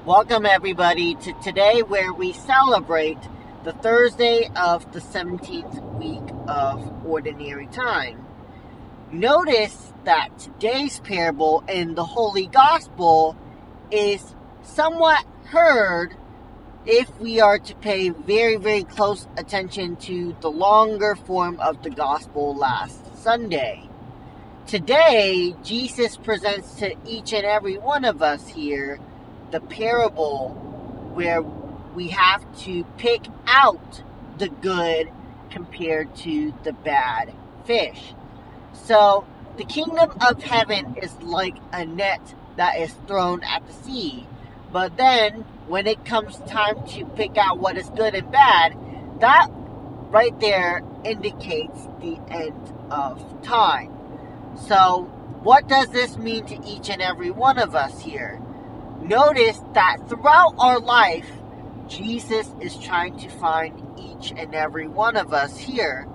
Welcome everybody to today where we celebrate the Thursday of the 17th week of Ordinary Time. Notice that today's parable in the Holy Gospel is somewhat heard if we are to pay very, very close attention to the longer form of the Gospel last Sunday. Today, Jesus presents to each and every one of us here the parable where we have to pick out the good compared to the bad fish. So, the kingdom of heaven is like a net that is thrown at the sea. But then, when it comes time to pick out what is good and bad, that right there indicates the end of time. So, what does this mean to each and every one of us here? Notice that throughout our life, Jesus is trying to find each and every one of us here.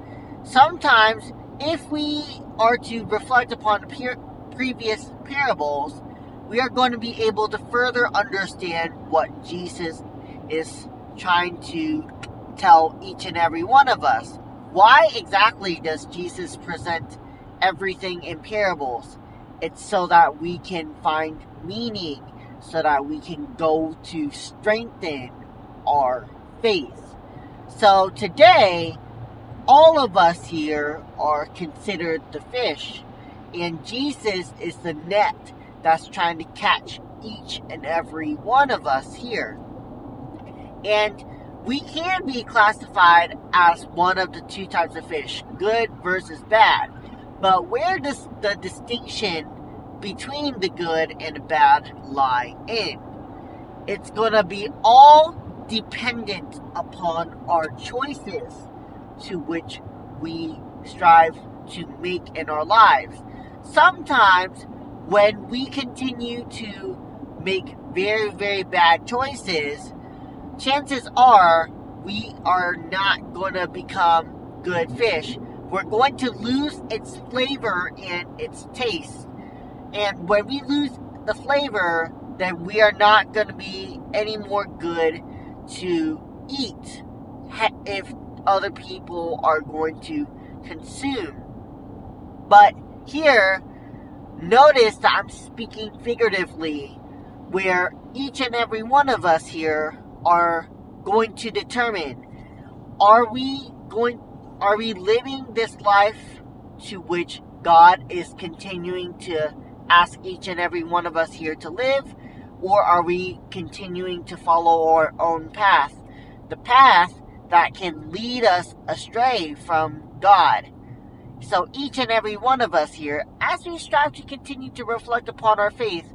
Sometimes, if we are to reflect upon the previous parables, we are going to be able to further understand what Jesus is trying to tell each and every one of us. Why exactly does Jesus present everything in parables? It's so that we can find meaning, so that we can go to strengthen our faith. So today, all of us here are considered the fish, and Jesus is the net that's trying to catch each and every one of us here. And we can be classified as one of the two types of fish, good versus bad. But where does the distinction between the good and the bad lie in? It's going to be all dependent upon our choices to which we strive to make in our lives. Sometimes when we continue to make very, very bad choices, chances are we are not going to become good fish. We're going to lose its flavor and its taste. And when we lose the flavor, then we are not going to be any more good to eat if other people are going to consume. But here, notice that I'm speaking figuratively, where each and every one of us here are going to determine, are we living this life to which God is continuing to ask each and every one of us here to live, or are we continuing to follow our own path? The path that can lead us astray from God. So each and every one of us here, as we strive to continue to reflect upon our faith,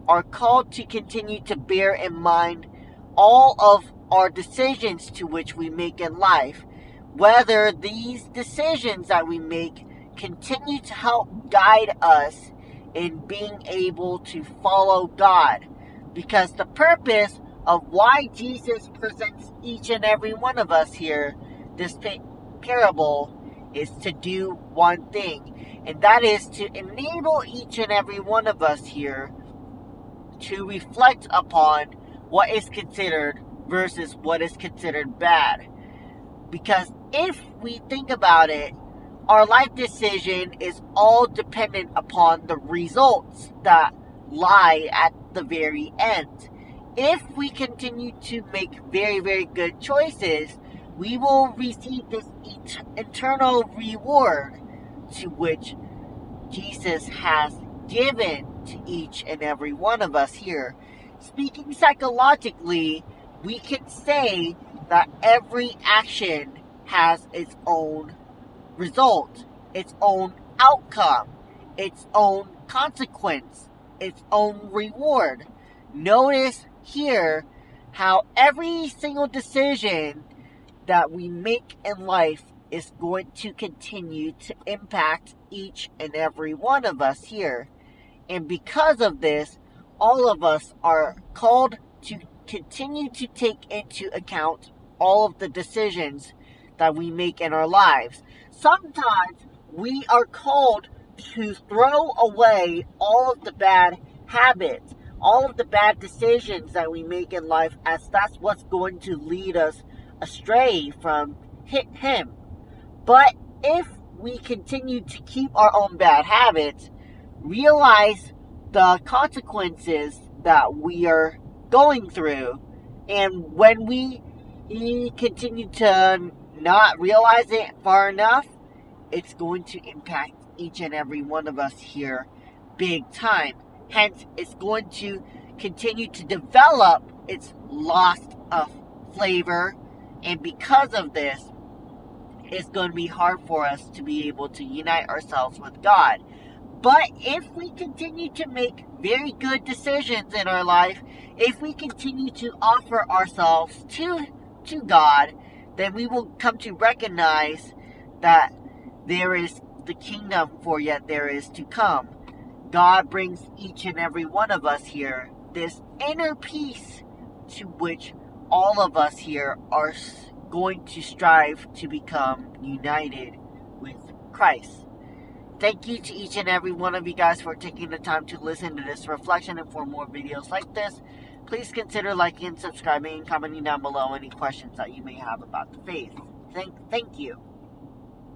are called to continue to bear in mind all of our decisions to which we make in life, whether these decisions that we make continue to help guide us in being able to follow God. Because the purpose of why Jesus presents each and every one of us here this parable is to do one thing, and that is to enable each and every one of us here to reflect upon what is considered versus what is considered bad. Because if we think about it, our life decision is all dependent upon the results that lie at the very end. If we continue to make very, very good choices, we will receive this eternal reward to which Jesus has given to each and every one of us here. Speaking psychologically, we can say that every action has its own result, its own outcome, its own consequence, its own reward. Notice here how every single decision that we make in life is going to continue to impact each and every one of us here. And because of this, all of us are called to continue to take into account all of the decisions that we make in our lives. Sometimes we are called to throw away all of the bad habits, all of the bad decisions that we make in life, as that's what's going to lead us astray from Him. But if we continue to keep our own bad habits, realize the consequences that we are going through, and when we continue to not realize it far enough, it's going to impact each and every one of us here big time. Hence, it's going to continue to develop its loss of flavor, and because of this, it's going to be hard for us to be able to unite ourselves with God. But if we continue to make very good decisions in our life, if we continue to offer ourselves to God, then we will come to recognize that there is the kingdom for yet there is to come. God brings each and every one of us here this inner peace to which all of us here are going to strive to become united with Christ. Thank you to each and every one of you guys for taking the time to listen to this reflection, and for more videos like this, please consider liking and subscribing and commenting down below any questions that you may have about the faith. Thank you.